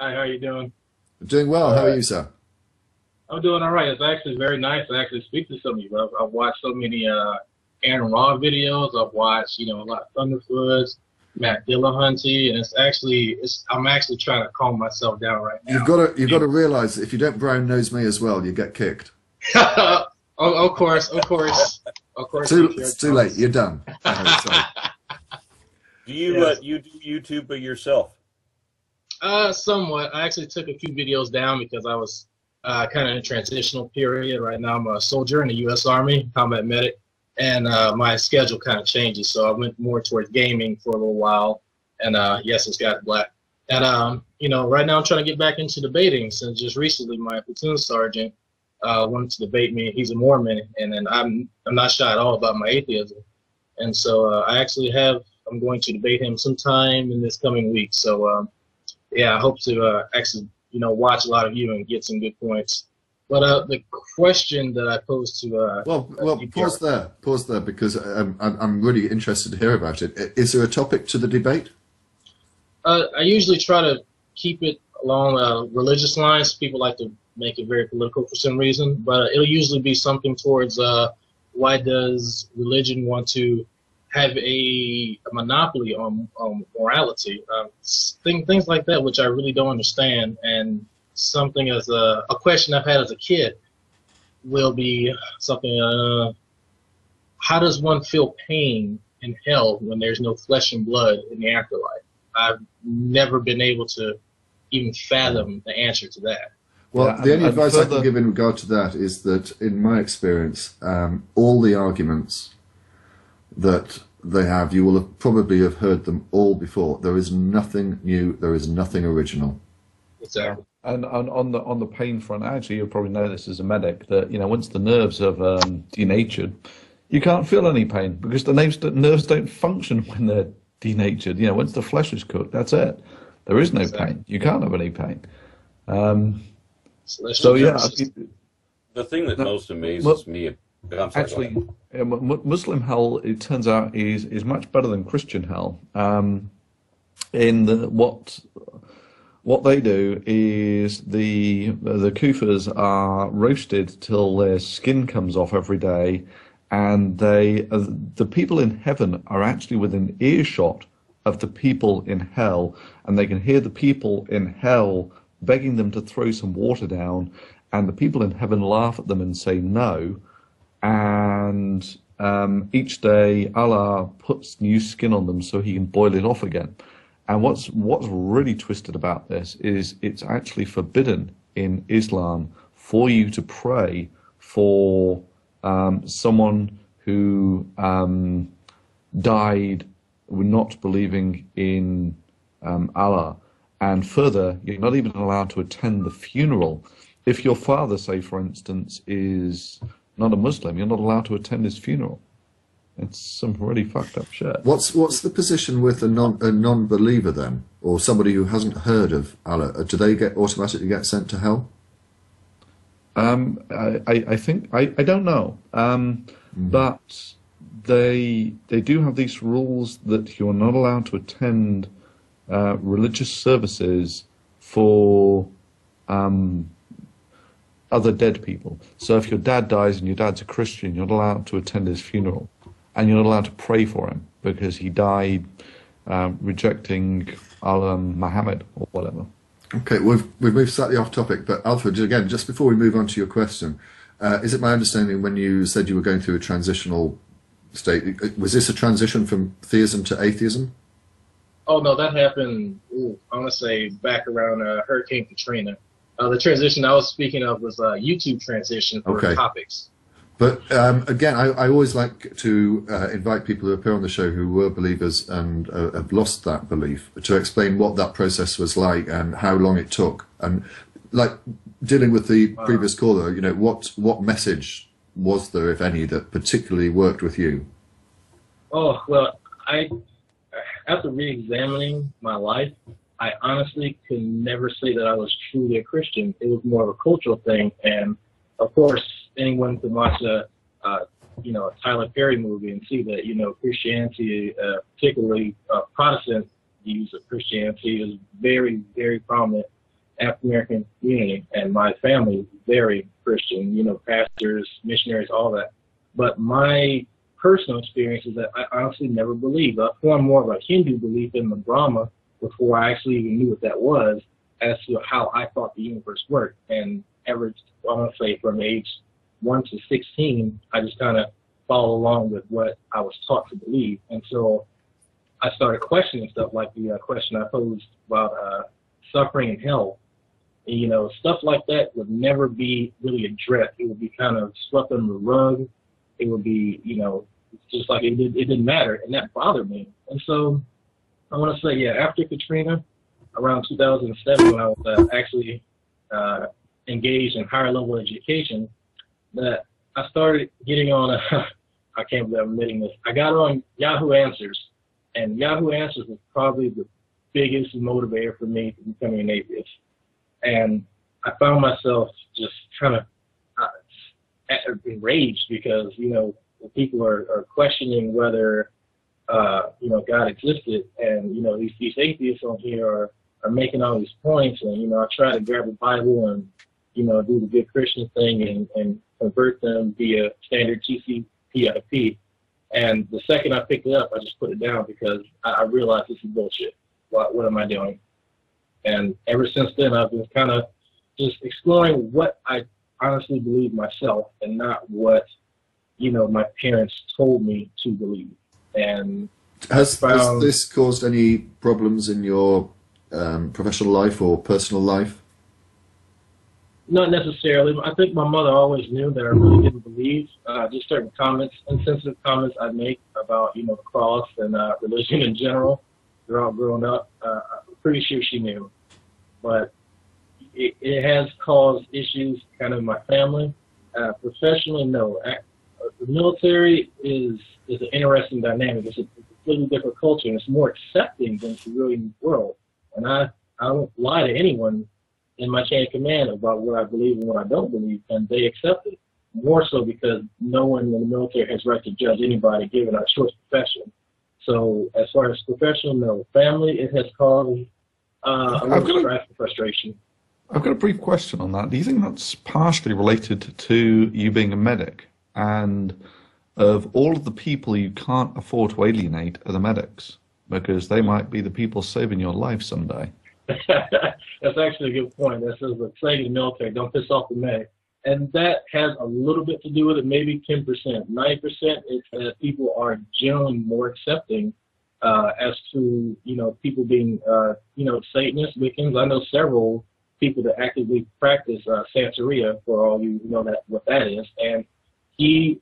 Hi, how are you doing? Doing well. How are you, sir? I'm doing all right. It's actually very nice to actually speak to some of you. I've watched so many Aaron Raw videos. I've watched, a lot of Thunderfoots, Matt Dillahunty, and I'm actually trying to calm myself down right You've got to realize if you don't brown nose me as well, you get kicked. now. Of course, of course, of course, It's too late. You're done. Sorry. Do you Yes. you do YouTube by yourself? Somewhat. I actually took a few videos down because I was kind of in a transitional period. Right now, I'm a soldier in the U.S. Army, combat medic, and my schedule kind of changes. So I went more towards gaming for a little while, and yes, it's got black. And right now I'm trying to get back into debating since just recently my platoon sergeant wanted to debate me. He's a Mormon, and then I'm not shy at all about my atheism. And so I'm going to debate him sometime in this coming week. So. Yeah, I hope to actually, watch a lot of you and get some good points. But the question that I posed to Well, DPR, pause there, because I'm really interested to hear about it. Is there a topic to the debate? I usually try to keep it along religious lines. People like to make it very political for some reason, but it'll usually be something towards why does religion want to have a monopoly on morality, things like that, which I really don't understand. And something as a question I've had as a kid will be something, how does one feel pain in hell when there's no flesh and blood in the afterlife? I've never been able to even fathom the answer to that. Well, Yeah, the only and advice I can further, give in regard to that is that, in my experience, all the arguments that they have, you will probably have heard them all before. There is nothing new. There is nothing original. Exactly. and on the pain front, actually, you'll probably know this as a medic that once the nerves have denatured, you can't feel any pain because the nerves don't function when they're denatured. Once the flesh is cooked, that's it. There is no Exactly. pain. You can't have any pain. Um, Celestial so yeah, Genesis. The thing that no, most amazes well, me, I'm sorry, go actually, ahead. Muslim hell, it turns out, is much better than Christian hell. In what they do is the kufas are roasted till their skin comes off every day, and the people in heaven are actually within earshot of the people in hell, and they can hear the people in hell begging them to throw some water down, and the people in heaven laugh at them and say no. And each day Allah puts new skin on them so he can boil it off again. And what's really twisted about this is it's actually forbidden in Islam for you to pray for someone who died not believing in Allah. And further, you're not even allowed to attend the funeral. If your father, say, for instance, is not a Muslim, you're not allowed to attend his funeral. It's some really fucked up shit. What's the position with a non-believer then, or somebody who hasn't heard of Allah? Do they automatically get sent to hell? I think I don't know, but they do have these rules that you're not allowed to attend religious services for other dead people. So if your dad dies and your dad's a Christian, you're not allowed to attend his funeral, and you're not allowed to pray for him because he died rejecting Allah Muhammad or whatever. Okay, we've moved slightly off topic, but Alfred, again, just before we move on to your question, is it my understanding when you said you were going through a transitional state, was this a transition from theism to atheism? Oh no, that happened. I want to say back around Hurricane Katrina. The transition I was speaking of was a YouTube transition for Okay. topics. But again, I always like to invite people who appear on the show who were believers and have lost that belief to explain what that process was like and how long it took. And like dealing with the previous caller, what message was there, if any, that particularly worked with you? Oh well, after re-examining my life, I honestly could never say that I was truly a Christian. It was more of a cultural thing, and of course, anyone can watch a Tyler Perry movie and see that Christianity, particularly Protestant views of Christianity, is very, very prominent African American community, and my family is very Christian, you know, pastors, missionaries, all that. But my personal experience is that I honestly never believed. I formed more of a Hindu belief in the Brahma before I actually even knew what that was, as to how I thought the universe worked. And ever, I want to say from age 1 to 16, I just kind of followed along with what I was taught to believe. And so I started questioning stuff like the question I posed about suffering in hell. And, you know, stuff like that would never be really addressed. It would be kind of swept under the rug. It would be, you know, just like it didn't matter. And that bothered me. And so I want to say, yeah, after Katrina, around 2007, when I was actually engaged in higher level education, that I started getting on I can't believe I'm admitting this. I got on Yahoo Answers, and Yahoo Answers was probably the biggest motivator for me to becoming an atheist. And I found myself just kind of enraged because, you know, people are questioning whether, you know, God existed. And, you know, these atheists on here are making all these points. And, you know, I try to grab the Bible and, you know, do the good Christian thing and convert them via standard TCP/IP. And the second I picked it up, I just put it down because I realized this is bullshit. What am I doing? And ever since then, I've been kind of just exploring what I honestly believe myself and not what, you know, my parents told me to believe. And has this caused any problems in your professional life or personal life? Not necessarily. I think my mother always knew that I really didn't believe. Just certain comments, insensitive comments I make about, you know, the cross and religion in general. They're all grown up. I'm pretty sure she knew. But it has caused issues kind of in my family. Professionally, no. The military is an interesting dynamic. It's a completely different culture, and it's more accepting than the civilian world. And I don't lie to anyone in my chain of command about what I believe and what I don't believe, and they accept it. More so because no one in the military has right to judge anybody given our choice profession. So as far as professional, no. Family, it has caused a little strife and frustration. I've got a brief question on that. Do you think that's partially related to you being a medic? And of all of the people you can't afford to alienate are the medics, because they might be the people saving your life someday. That's actually a good point. That says, like, say to the military, don't piss off the medic. And that has a little bit to do with it, maybe 10%. 90% is that people are generally more accepting as to, you know, people being, you know, Satanists, Wiccans. I know several people that actively practice Santeria, for all you know that what that is. And he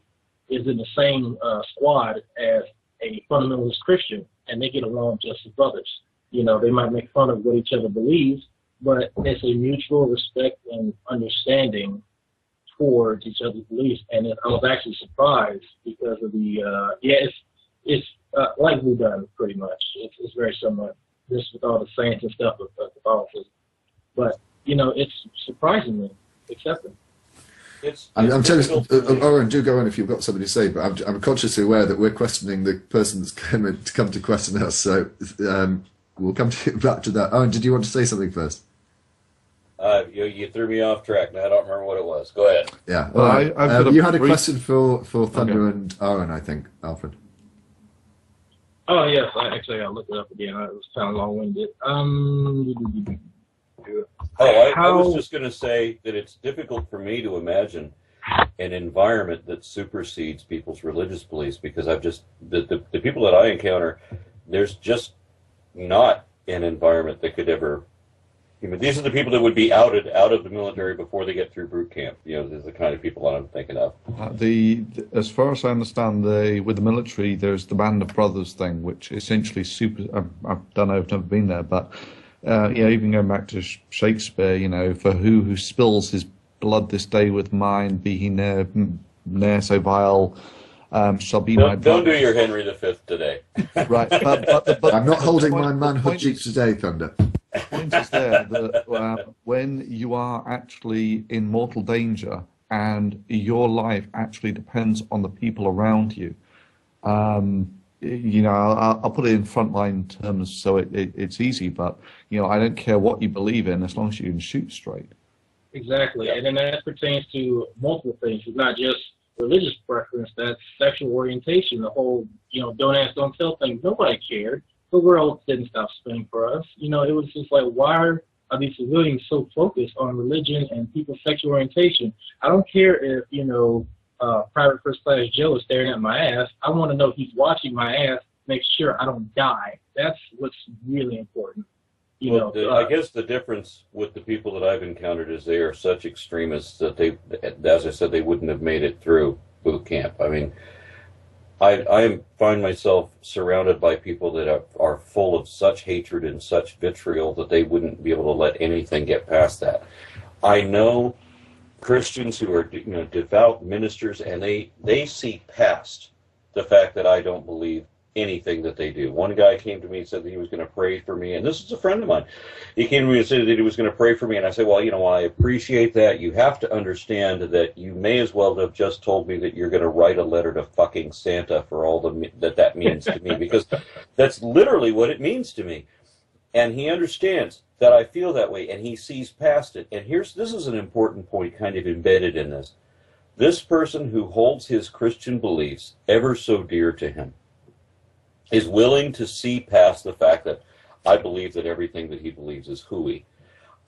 is in the same squad as a fundamentalist Christian, and they get along just as brothers. You know, they might make fun of what each other believes, but it's a mutual respect and understanding towards each other's beliefs. And I was actually surprised because of the, it's like Hovind pretty much. It's very similar, just with all the saints and stuff of Catholicism. But, you know, it's surprisingly accepting. I'm telling you, Oren, do go on if you've got something to say, but I'm consciously aware that we're questioning the person that's come to question us, so we'll come back to that. Oren, did you want to say something first? You threw me off track. I don't remember what it was. Go ahead. Yeah. Well, you had a question for Thunder and Oren, I think, Alfred. Oh, yes. I looked it up again. It was kind of long-winded. I was just going to say that it's difficult for me to imagine an environment that supersedes people's religious beliefs, because the people that I encounter, there's just not an environment that could ever. I mean, these are the people that would be outed out of the military before they get through boot camp. You know, these are the kind of people that I'm thinking of. As far as I understand, with the military, there's the Band of Brothers thing, which essentially I don't know, I've never been there, but even going back to Shakespeare, you know, for who spills his blood this day with mine, be he ne'er so vile, shall be my blood. Don't do your Henry V today. Right, but I'm not holding my manhood cheek today, Thunder. The point is there that when you are actually in mortal danger and your life actually depends on the people around you, I'll put it in frontline terms so it's easy, but, I don't care what you believe in as long as you can shoot straight. Exactly. And then that pertains to multiple things. It's not just religious preference, that's sexual orientation, the whole, don't ask, don't tell thing. Nobody cared. The world didn't stop spinning for us. It was just like, why are these civilians so focused on religion and people's sexual orientation? I don't care if, Private First Class Joe is staring at my ass. I want to know he's watching my ass, make sure I don't die. That's what's really important. I guess the difference with the people that I've encountered is they are such extremists that they, as I said, they wouldn't have made it through boot camp. I mean, I find myself surrounded by people that are full of such hatred and such vitriol that they wouldn't be able to let anything get past that. I know Christians who are devout ministers, and they see past the fact that I don't believe anything that they do. One guy came to me and said that he was going to pray for me, and this is a friend of mine. He came to me and said that he was going to pray for me, and I said, well, I appreciate that. You have to understand that you may as well have just told me that you're going to write a letter to fucking Santa for all that means to me, because that's literally what it means to me. And he understands that I feel that way, and he sees past it. And this is an important point kind of embedded in this. This person who holds his Christian beliefs ever so dear to him is willing to see past the fact that I believe that everything that he believes is hooey.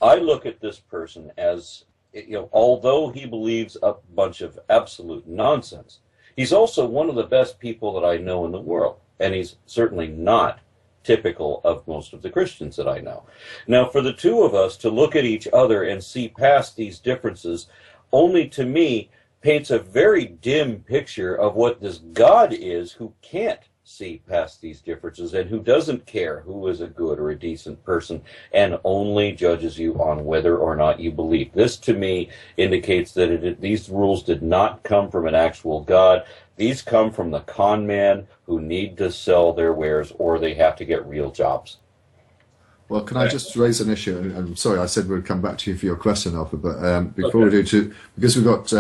I look at this person as, although he believes a bunch of absolute nonsense, he's also one of the best people that I know in the world. And he's certainly not typical of most of the Christians that I know. Now, for the two of us to look at each other and see past these differences, only to me paints a very dim picture of what this God is who can't see past these differences and who doesn't care who is a good or a decent person and only judges you on whether or not you believe. This, to me, indicates that these rules did not come from an actual God. These come from the con man who need to sell their wares or they have to get real jobs. Well, can I just raise an issue? And I'm sorry, I said we'd come back to you for your question, Alfred, but before we do, because we've got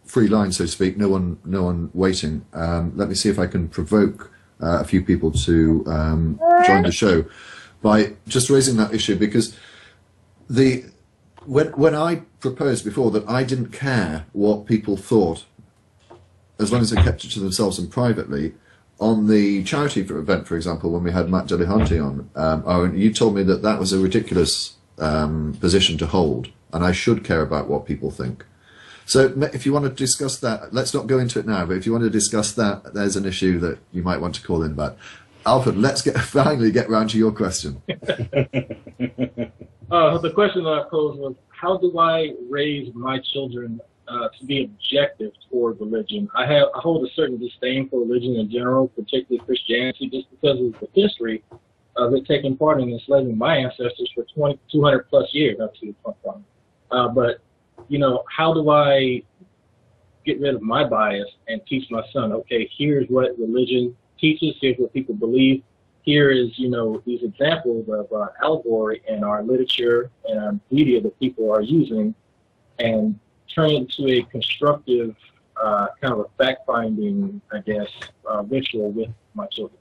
free lines, so to speak, no one waiting, let me see if I can provoke a few people to join the show by just raising that issue, because when I proposed before that I didn't care what people thought as long as they kept it to themselves and privately, on the charity event, for example, when we had Matt Dillahunty on, you told me that was a ridiculous position to hold, and I should care about what people think. So if you want to discuss that, let's not go into it now, but if you want to discuss that, there's an issue that you might want to call in. But Alfred, let's finally get round to your question. The question that I posed was, how do I raise my children to be objective toward religion? I hold a certain disdain for religion in general, particularly Christianity, just because of the history of it taking part in enslaving my ancestors for 200 plus years, up to 21. But how do I get rid of my bias and teach my son, okay, here's what religion teaches, here's what people believe, here is, these examples of allegory in our literature and our media that people are using, and turn it into a constructive kind of a fact-finding, I guess, ritual with my children.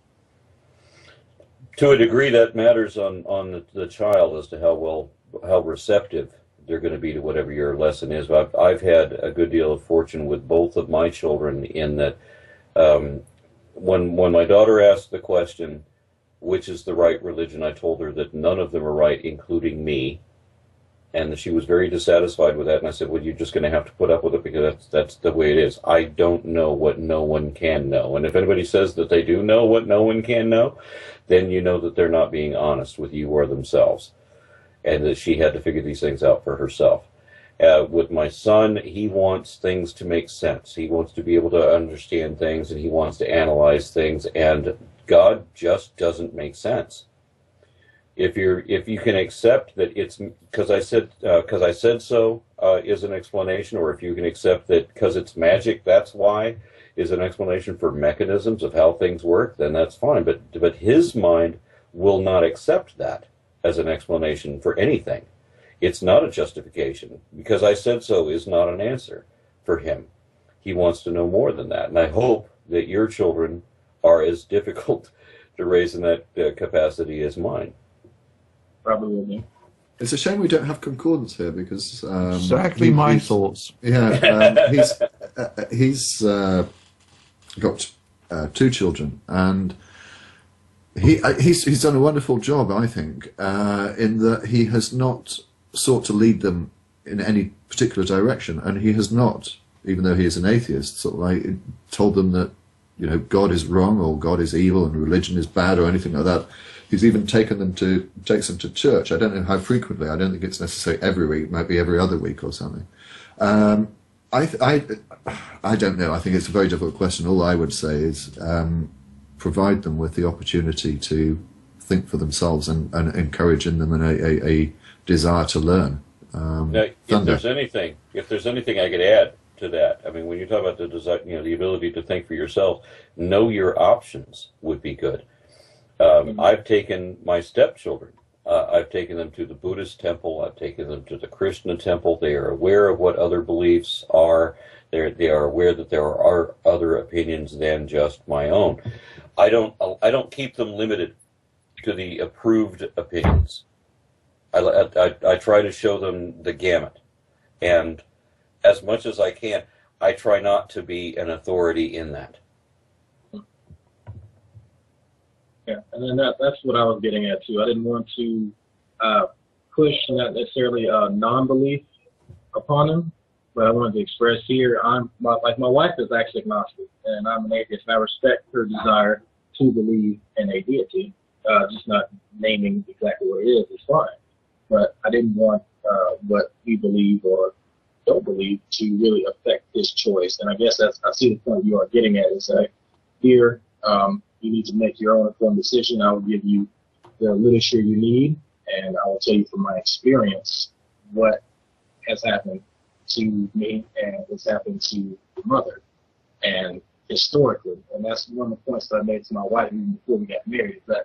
To a degree, that matters on the child as to how receptive they're going to be to whatever your lesson is. I've had a good deal of fortune with both of my children in that when my daughter asked the question, which is the right religion, I told her that none of them are right, including me, and that she was very dissatisfied with that. And I said, well, you're just going to have to put up with it because that's the way it is. I don't know what no one can know. And if anybody says that they do know what no one can know, then you know that they're not being honest with you or themselves, and that she had to figure these things out for herself. With my son, he wants things to make sense. He wants to be able to understand things, and he wants to analyze things, and God just doesn't make sense. If you can accept that it's because I said so is an explanation, or if you can accept that because it's magic, that's why, is an explanation for mechanisms of how things work, then that's fine. But his mind will not accept that as an explanation for anything. It's not a justification. Because I said so is not an answer for him. He wants to know more than that. And I hope that your children are as difficult to raise in that capacity as mine. Probably will be. It's a shame we don't have concordance here because exactly my thoughts. Yeah, he's got 2 children, and he's done a wonderful job, I think, in that he has not sought to lead them in any particular direction, and he has not, even though he is an atheist, sort of like told them that, you know, God is wrong or God is evil and religion is bad or anything like that. He's even takes them to church. I don't know how frequently. I don't think it's necessarily every week. It might be every other week or something. I don't know. I think it's a very difficult question. All I would say is provide them with the opportunity to think for themselves and encourage in them a desire to learn. Now, if there's anything I could add to that, I mean, when you talk about the desire, you know, the ability to think for yourself, know your options would be good. I've taken my stepchildren. I've taken them to the Buddhist temple. I've taken them to the Krishna temple. They are aware of what other beliefs are. They are aware that there are other opinions than just my own. I don't keep them limited to the approved opinions. I try to show them the gamut, and as much as I can, I try not to be an authority in that. Yeah, and then that's what I was getting at too. I didn't want to push not necessarily non-belief upon them, but I wanted to express here. My wife is actually agnostic, and I'm an atheist, and I respect her desire to believe in a deity. Just not naming exactly what it is fine. But I didn't want what we believe or don't believe to really affect his choice. And I guess I see the point you are getting at is that here, you need to make your own informed decision. I will give you the literature you need, and I will tell you from my experience what has happened to me and what's happened to your mother, and historically. And that's one of the points that I made to my wife even before we got married, is that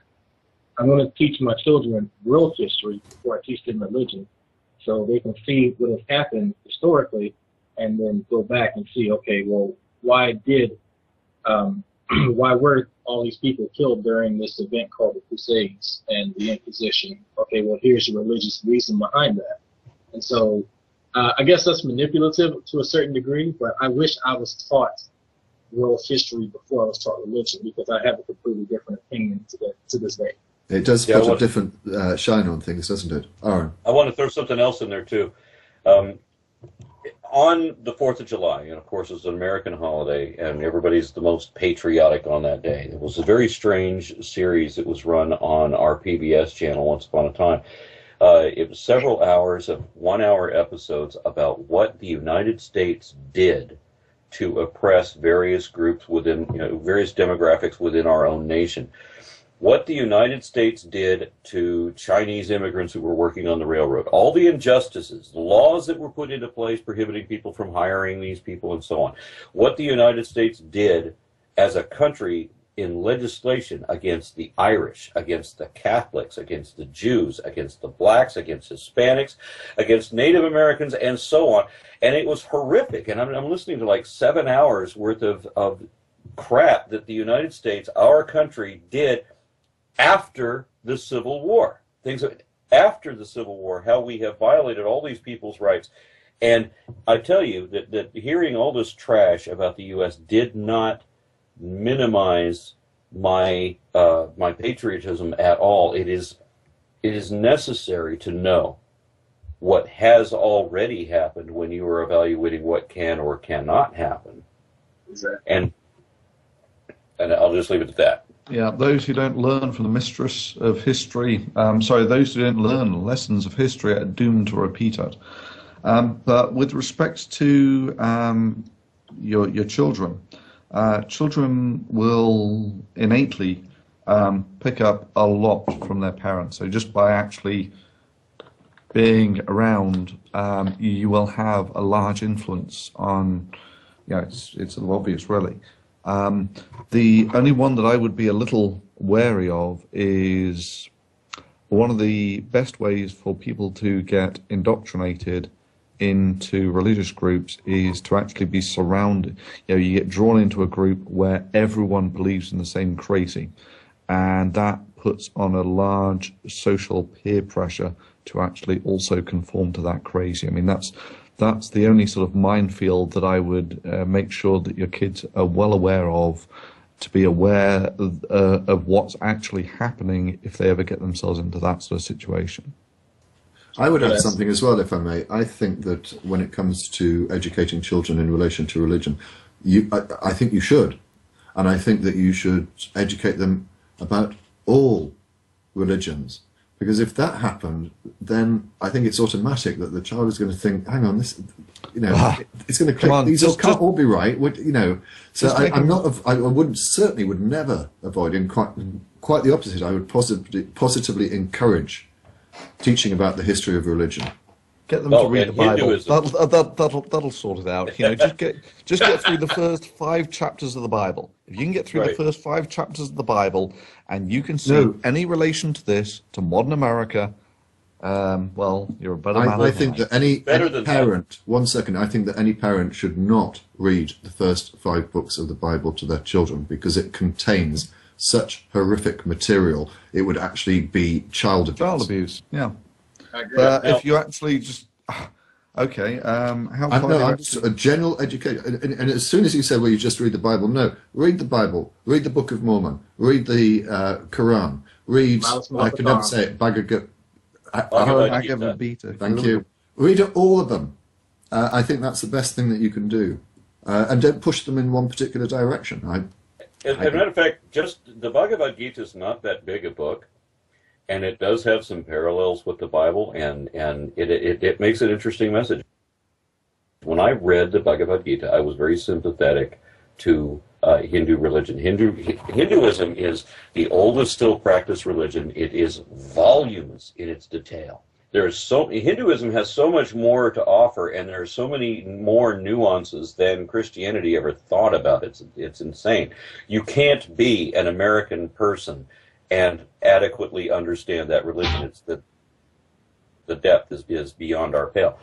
I'm going to teach my children world history before I teach them religion, so they can see what has happened historically and then go back and see, okay, well, why were all these people killed during this event called the Crusades and the Inquisition? Okay, well, here's the religious reason behind that. And so I guess that's manipulative to a certain degree, but I wish I was taught world history before I was taught religion, because I have a completely different opinion to this day. It does put a different shine on things, doesn't it? Aaron? I want to throw something else in there, too. On the 4th of July, and of course it's an American holiday, and everybody's the most patriotic on that day. It was a very strange series that was run on our PBS channel once upon a time. It was several hours of 1-hour episodes about what the United States did to oppress various groups within, various demographics within our own nation. What the United States did to Chinese immigrants who were working on the railroad, all the injustices, the laws that were put into place prohibiting people from hiring these people and so on. What the United States did as a country in legislation against the Irish, against the Catholics, against the Jews, against the blacks, against Hispanics, against Native Americans, and so on. And it was horrific. And I'm listening to like 7 hours worth of crap that the United States, our country, did after the Civil War. Things after the Civil War, how we have violated all these people's rights. And I tell you that hearing all this trash about the U.S. did not minimize my my patriotism at all. It is necessary to know what has already happened when you are evaluating what can or cannot happen. Exactly. And I'll just leave it at that. Yeah, those who don't learn from the mistress of history, those who don't learn lessons of history are doomed to repeat it. But with respect to your children, children will innately pick up a lot from their parents. So just by actually being around, you will have a large influence on, it's sort of obvious really. The only one that I would be a little wary of is one of the best ways for people to get indoctrinated into religious groups is to actually be surrounded. You get drawn into a group where everyone believes in the same crazy, and that puts on a large social peer pressure to actually also conform to that crazy. I mean, that's the only sort of minefield that I would make sure that your kids are well aware of, to be aware of what's actually happening if they ever get themselves into that sort of situation. I would add something as well, if I may. I think that when it comes to educating children in relation to religion, I think you should. And I think that you should educate them about all religions. Because if that happened, then I think it's automatic that the child is going to think, hang on, this, it's going to click, these can't all be right, So I would never avoid, and quite the opposite, I would positively encourage teaching about the history of religion. Get them to read the Bible. That'll sort it out. Just get through the first 5 chapters of the Bible. If you can get through the first 5 chapters of the Bible, and you can see any relation to this, to modern America, well, you're a better man. I think that any parent, I think that any parent should not read the first 5 books of the Bible to their children, because it contains such horrific material. It would actually be child abuse. Child abuse, yeah. I agree. But if you actually just okay, how far? No, I'm just a general educator. And as soon as you say, well, you just read the Bible, no, read the Bible, read the Book of Mormon, read the Quran, read, I can never say it, Bhagavad Gita. Thank you. Read all of them. I think that's the best thing that you can do. And don't push them in one particular direction. As a matter of fact, just the Bhagavad Gita is not that big a book, and it does have some parallels with the Bible, and it makes an interesting message. When I read the Bhagavad Gita, I was very sympathetic to Hindu religion. Hinduism is the oldest still practiced religion. It is volumes in its detail. Hinduism has so much more to offer, and there are so many more nuances than Christianity ever thought about. It's insane. You can't be an American person and adequately understand that religion. It's the depth is beyond our pale.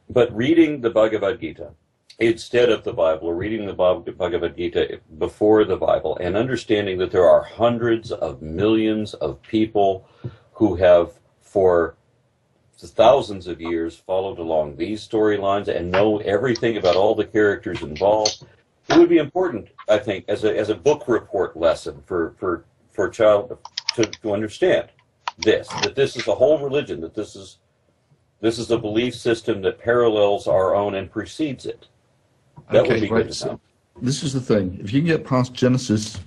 But reading the Bhagavad Gita instead of the Bible, or reading the Bhagavad Gita before the Bible, and understanding that there are hundreds of millions of people who have, for thousands of years, followed along these storylines and know everything about all the characters involved, it would be important, I think, as a book report lesson for a child to understand that this is a whole religion, that this is a belief system that parallels our own and precedes it. That would be good to know. This is the thing. If you can get past Genesis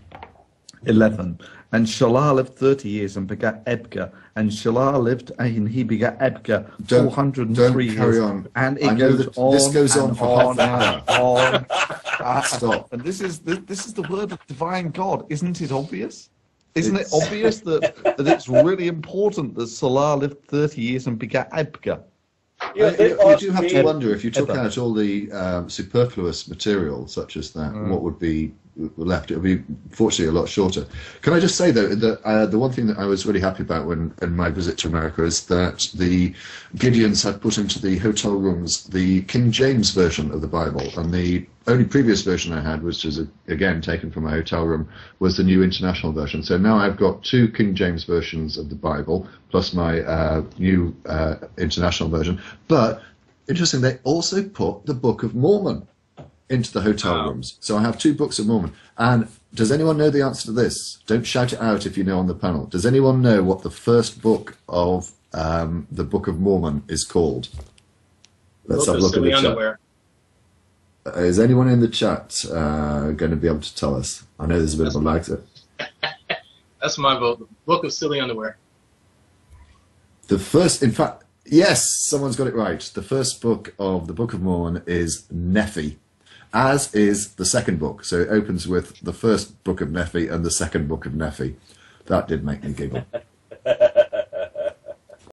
11, and Shelah lived 30 years and begat Ebgar, and Shelah lived and he begat Ebgar 403 years. Carry on. And it goes on. This goes on for half an hour. Stop. And this is the word of divine God. Isn't it obvious? Isn't it obvious that it's really important that Shelah lived 30 years and begat Ebgar? Yeah, you do have to wonder, if you took out all the superfluous material such as that, what would be left? It would be, fortunately, a lot shorter. Can I just say, though, that the one thing that I was really happy about in my visit to America is that the Gideons had put into the hotel rooms the King James version of the Bible, and the only previous version I had, which was again taken from my hotel room, was the New International Version. So now I've got 2 King James versions of the Bible, plus my New International Version. But interesting, they also put the Book of Mormon into the hotel rooms. So I have 2 books of Mormon. And does anyone know the answer to this? Don't shout it out if you know on the panel. Does anyone know what the first book of the Book of Mormon is called? Let's have a look at the chat. Is anyone in the chat going to be able to tell us? I know there's a bit of a lag there. That's my vote. The Book of Silly Underwear. The first, in fact, yes, someone's got it right. The first book of the Book of Mormon is Nephi, as is the second book. So it opens with the first book of Nephi and the second book of Nephi. That did make me giggle.